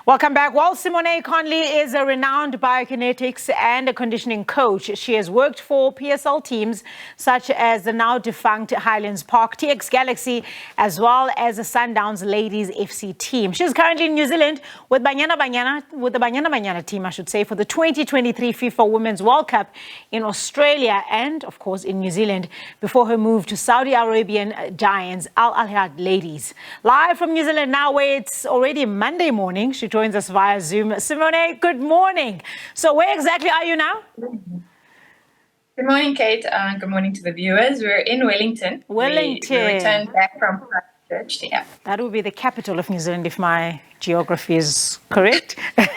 Welcome back. Well, Simone Conley is a renowned biokinetics and a conditioning coach. She has worked for PSL teams such as the now defunct Highlands Park TX Galaxy, as well as the Sundowns Ladies FC team. She's currently in New Zealand with Banyana Banyana, with the Banyana Banyana team, I should say, for the 2023 FIFA Women's World Cup in Australia and, of course, in New Zealand before her move to Saudi Arabian giants Itihad Ladies. Live from New Zealand now, where it's already Monday morning. She joins us via Zoom. Simone, good morning. So where exactly are you now? Good morning, Kate. Good morning to the viewers. We're in Wellington. Wellington. We returned back from Christchurch. Yeah. That would be the capital of New Zealand if my geography is correct. Okay,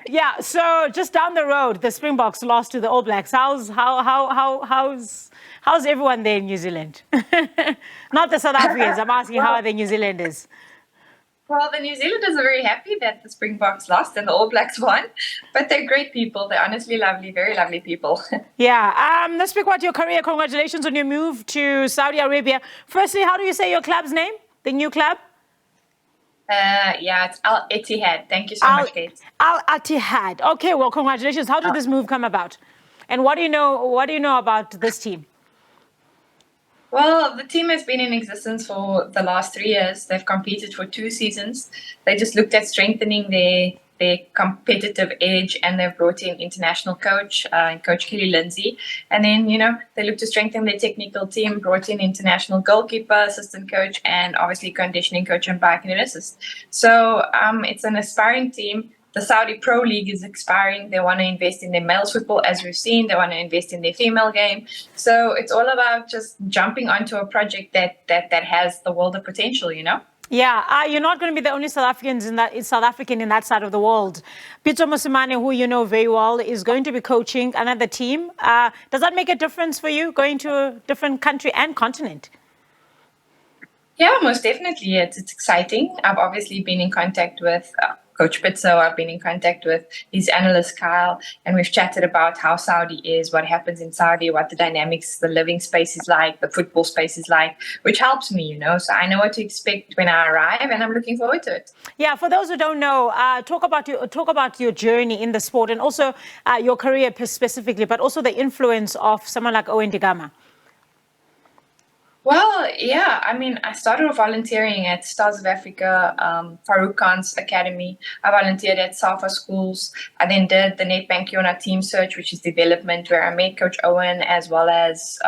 yeah. So just down the road, the Springboks lost to the All Blacks. How's everyone there in New Zealand? Not the South Africans. I'm asking how are the New Zealanders? Well, the New Zealanders are very happy that the Springboks lost and the All Blacks won, but they're great people. They're honestly lovely, very lovely people. Yeah. Let's speak about your career. Congratulations on your move to Saudi Arabia. Firstly, how do you say your club's name? The new club? Yeah, it's Al Itihad. Thank you so much, Kate. Al Itihad. Okay, well, congratulations. How did this move come about? And what do you know about this team? Well, the team has been in existence for the last 3 years. They've competed for 2 seasons. They just looked at strengthening their competitive edge, and they've brought in international coach, Coach Kelly Lindsay. And then, they looked to strengthen their technical team, brought in international goalkeeper, assistant coach, and obviously conditioning coach and biokineticist. So it's an aspiring team. The Saudi Pro League is expiring. They want to invest in their males football, as we've seen. They want to invest in their female game. So it's all about just jumping onto a project that has the world of potential, Yeah, you're not going to be the only South African in that side of the world. Peter Mosimane, who you know very well, is going to be coaching another team. Does that make a difference for you, going to a different country and continent? Yeah, most definitely. It's exciting. I've obviously been in contact with Coach Pitso. I've been in contact with his analyst, Kyle, and we've chatted about how Saudi is, what happens in Saudi, what the dynamics, the living space is like, the football space is like, which helps me, So I know what to expect when I arrive, and I'm looking forward to it. Yeah, for those who don't know, talk about your journey in the sport and also your career specifically, but also the influence of someone like Owen Digama. Well, yeah, I started off volunteering at Stars of Africa, Farouk Khan's academy. I volunteered at Safa schools. I then did the Nedbank Yona team search, which is development, where I met Coach Owen as well as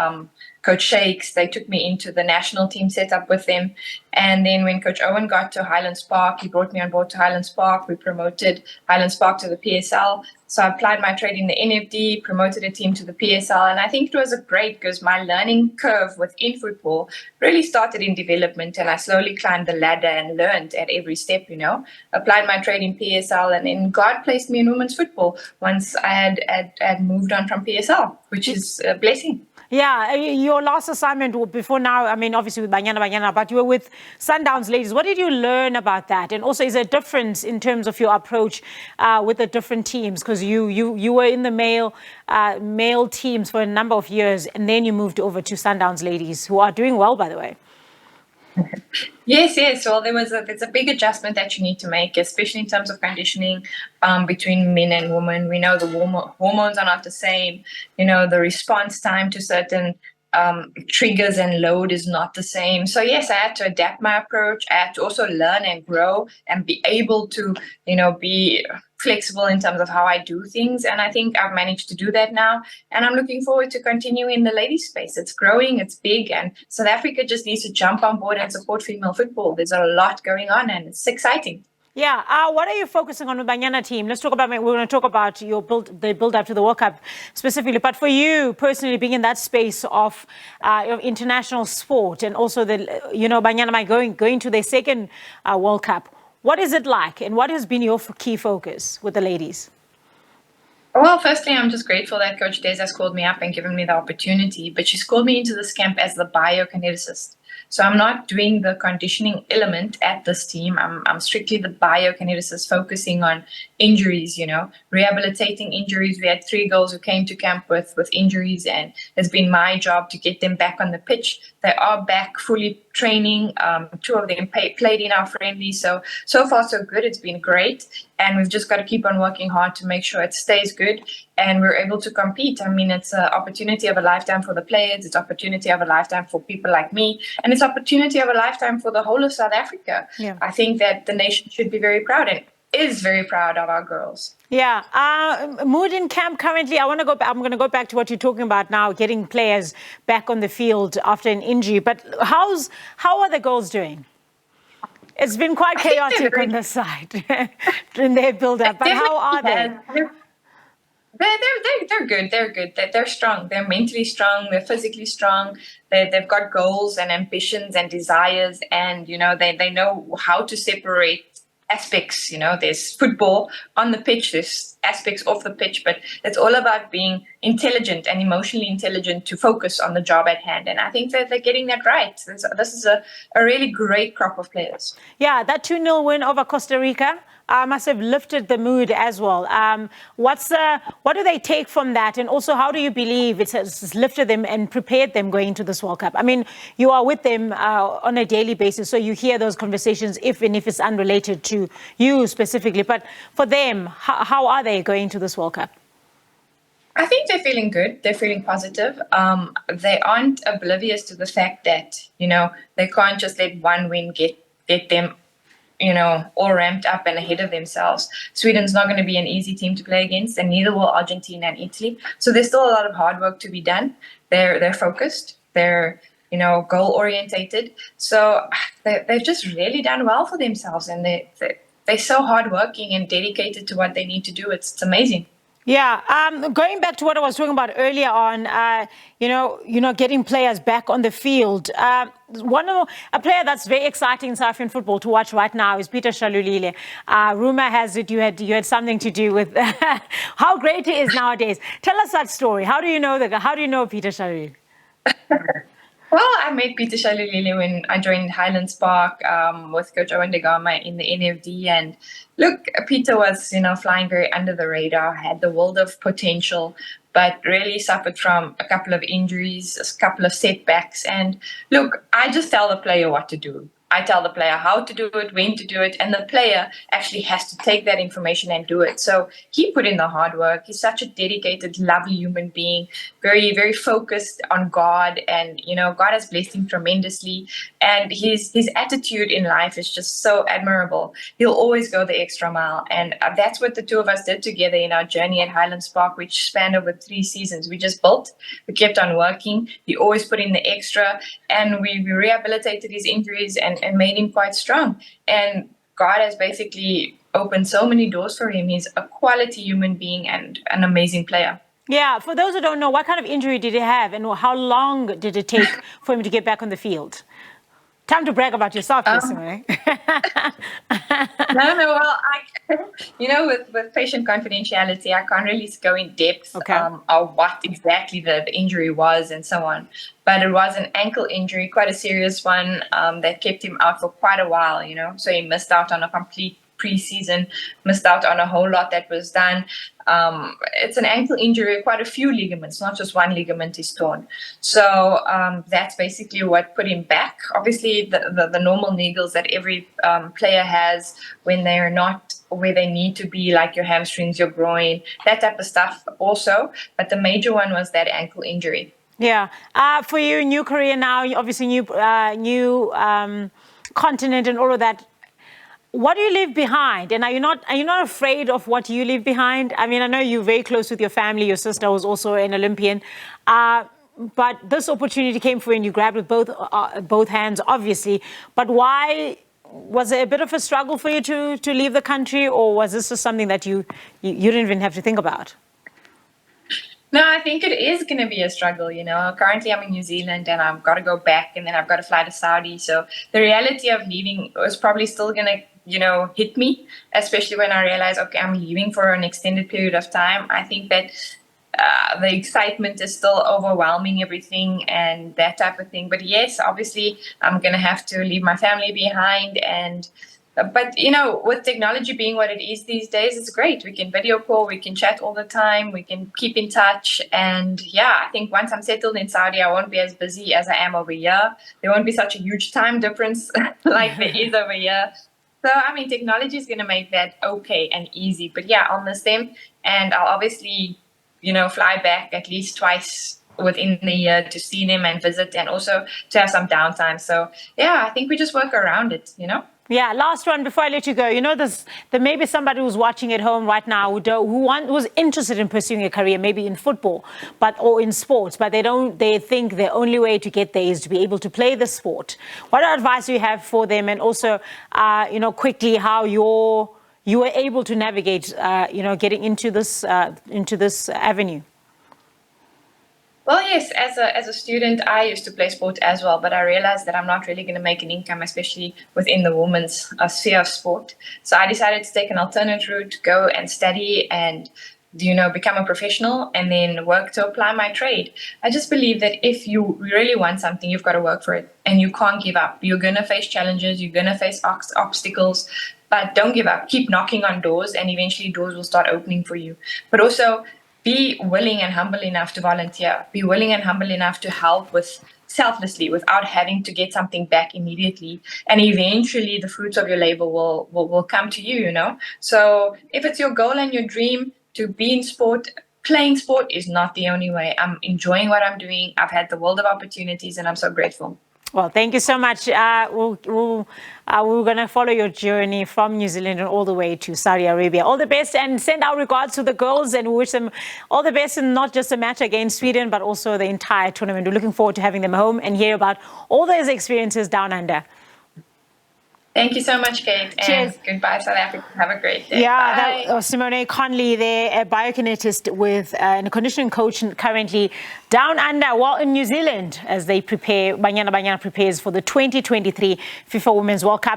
Coach Shakes. They took me into the national team setup with them. And then when Coach Owen got to Highlands Park, he brought me on board to Highlands Park. We promoted Highlands Park to the PSL. So I applied my trade in the NFD, promoted a team to the PSL. And I think it was great because my learning curve within football really started in development. And I slowly climbed the ladder and learned at every step, Applied my trade in PSL. And then God placed me in women's football once I had moved on from PSL, which is a blessing. Yeah, your last assignment before now, obviously with Banyana Banyana, but you were with Sundowns Ladies. What did you learn about that? And also, is there a difference in terms of your approach with the different teams? Because you were in the male teams for a number of years, and then you moved over to Sundowns Ladies, who are doing well, by the way. Yes. Well, there's a big adjustment that you need to make, especially in terms of conditioning between men and women. We know the hormones are not the same. The response time to certain triggers and load is not the same. So yes, I had to adapt my approach. I had to also learn and grow and be able to, be flexible in terms of how I do things. And I think I've managed to do that now. And I'm looking forward to continuing in the ladies space. It's growing, it's big, and South Africa just needs to jump on board and support female football. There's a lot going on and it's exciting. Yeah. What are you focusing on with Banyana team? We're going to talk about the build up to the World Cup specifically. But for you personally, being in that space of international sport and also Banyana going to their second World Cup, what is it like and what has been your key focus with the ladies? Well, firstly, I'm just grateful that Coach Des has called me up and given me the opportunity, but she's called me into this camp as the biokineticist. So I'm not doing the conditioning element at this team. I'm strictly the biokineticist, focusing on injuries, rehabilitating injuries. We had 3 girls who came to camp with injuries, and it's been my job to get them back on the pitch. They are back fully training. Two of them played in our friendly. So far so good. It's been great. And we've just got to keep on working hard to make sure it stays good and we're able to compete. I mean, it's an opportunity of a lifetime for the players. It's opportunity of a lifetime for people like me. And it's opportunity of a lifetime for the whole of South Africa. Yeah. I think that the nation should be very proud and is very proud of our girls. Yeah. Mood in camp currently, I'm going to go back to what you're talking about now, getting players back on the field after an injury. But how are the girls doing? It's been quite chaotic on this side in their build-up, but how are they? They're good. They're good. They're strong. They're mentally strong. They're physically strong. They've got goals and ambitions and desires, and they know how to separate aspects. There's football on the pitch, there's aspects off the pitch, but it's all about being intelligent and emotionally intelligent to focus on the job at hand. And I think that they're getting that right. This is a really great crop of players. Yeah, that 2-0 win over Costa Rica must have lifted the mood as well. What do they take from that? And also, how do you believe it's lifted them and prepared them going into this World Cup? I mean, you are with them on a daily basis, so you hear those conversations, even if it's unrelated to you specifically. But for them, how are they going to this World Cup? I think they're feeling good. They're feeling positive. They aren't oblivious to the fact that, they can't just let one win get them all ramped up and ahead of themselves. Sweden's not going to be an easy team to play against, and neither will Argentina and Italy. So there's still a lot of hard work to be done. They're focused. They're goal orientated. So they've just really done well for themselves, and they're so hardworking and dedicated to what they need to do. It's amazing. Yeah, going back to what I was talking about earlier on, getting players back on the field. A player that's very exciting in South African football to watch right now is Peter Shalulile. Rumor has it you had something to do with how great he is nowadays. Tell us that story. How do you know Peter Shalulile? Well, I met Peter Shalulile when I joined Highlands Park with Coach Owen Degama in the NFD. And look, Peter was, flying very under the radar, had the world of potential, but really suffered from a couple of injuries, a couple of setbacks. And look, I just tell the player what to do. I tell the player how to do it, when to do it, and the player actually has to take that information and do it. So he put in the hard work. He's such a dedicated, lovely human being, very, very focused on God, and God has blessed him tremendously. And his attitude in life is just so admirable. He'll always go the extra mile, and that's what the two of us did together in our journey at Highlands Park, which spanned over 3 seasons. We just built, we kept on working. He always put in the extra, and we rehabilitated his injuries and made him quite strong. And God has basically opened so many doors for him. He's a quality human being and an amazing player. Yeah, for those who don't know, what kind of injury did he have and how long did it take for him to get back on the field? Time to brag about yourself, Simone. Well, with patient confidentiality, I can't really go in depth of what exactly the injury was and so on. But it was an ankle injury, quite a serious one, that kept him out for quite a while, So he missed out on a complete pre-season, missed out on a whole lot that was done. It's an ankle injury, quite a few ligaments, not just one ligament is torn. So that's basically what put him back. Obviously, the normal niggles that every player has when they're not where they need to be, like your hamstrings, your groin, that type of stuff also. But the major one was that ankle injury. Yeah. For you, new career now, obviously new continent and all of that. What do you leave behind? And are you not afraid of what you leave behind? I mean, I know you're very close with your family. Your sister was also an Olympian. But this opportunity came for you and you grabbed with both hands, obviously. But why? Was it a bit of a struggle for you to leave the country, or was this just something that you didn't even have to think about? No, I think it is going to be a struggle, Currently, I'm in New Zealand and I've got to go back and then I've got to fly to Saudi. So the reality of leaving was probably still going to, hit me, especially when I realize, okay, I'm leaving for an extended period of time. I think that the excitement is still overwhelming everything and that type of thing. But yes, obviously, I'm going to have to leave my family behind and But, you know, with technology being what it is these days, it's great. We can video call, we can chat all the time, we can keep in touch. And yeah, I think once I'm settled in Saudi, I won't be as busy as I am over here. There won't be such a huge time difference like there is over here. So, I mean, technology is going to make that okay and easy. But yeah, I'll miss them. And I'll obviously, you know, fly back at least twice within the year to see them and visit, and also to have some downtime. So yeah, I think we just work around it, you know? Yeah, last one before I let you go. You know, there may be somebody who's watching at home right now who's interested in pursuing a career, maybe in football, or in sports, but they think the only way to get there is to be able to play the sport. What advice do you have for them? And also, you know, quickly how you were able to navigate, you know, getting into this avenue? Well, yes, as a student, I used to play sport as well, but I realized that I'm not really going to make an income, especially within the women's sphere of sport. So I decided to take an alternate route, go and study and, you know, become a professional and then work to apply my trade. I just believe that if you really want something, you've got to work for it and you can't give up. You're going to face challenges, you're going to face obstacles, but don't give up. Keep knocking on doors and eventually doors will start opening for you. But also, be willing and humble enough to volunteer. Be willing and humble enough to help with selflessly without having to get something back immediately. And eventually the fruits of your labor will come to you, you know? So if it's your goal and your dream to be in sport, playing sport is not the only way. I'm enjoying what I'm doing. I've had the world of opportunities and I'm so grateful. Well, thank you so much. We're going to follow your journey from New Zealand and all the way to Saudi Arabia. All the best, and send our regards to the girls and wish them all the best in not just a match against Sweden, but also the entire tournament. We're looking forward to having them home and hear about all those experiences down under. Thank you so much, Kate. Cheers. And goodbye, South Africa. Have a great day. Yeah, Bye. that was Simone Conley there, a biokineticist with and a conditioning coach currently down under, well, in New Zealand, as they prepare, Banyana Banyana prepares for the 2023 FIFA Women's World Cup.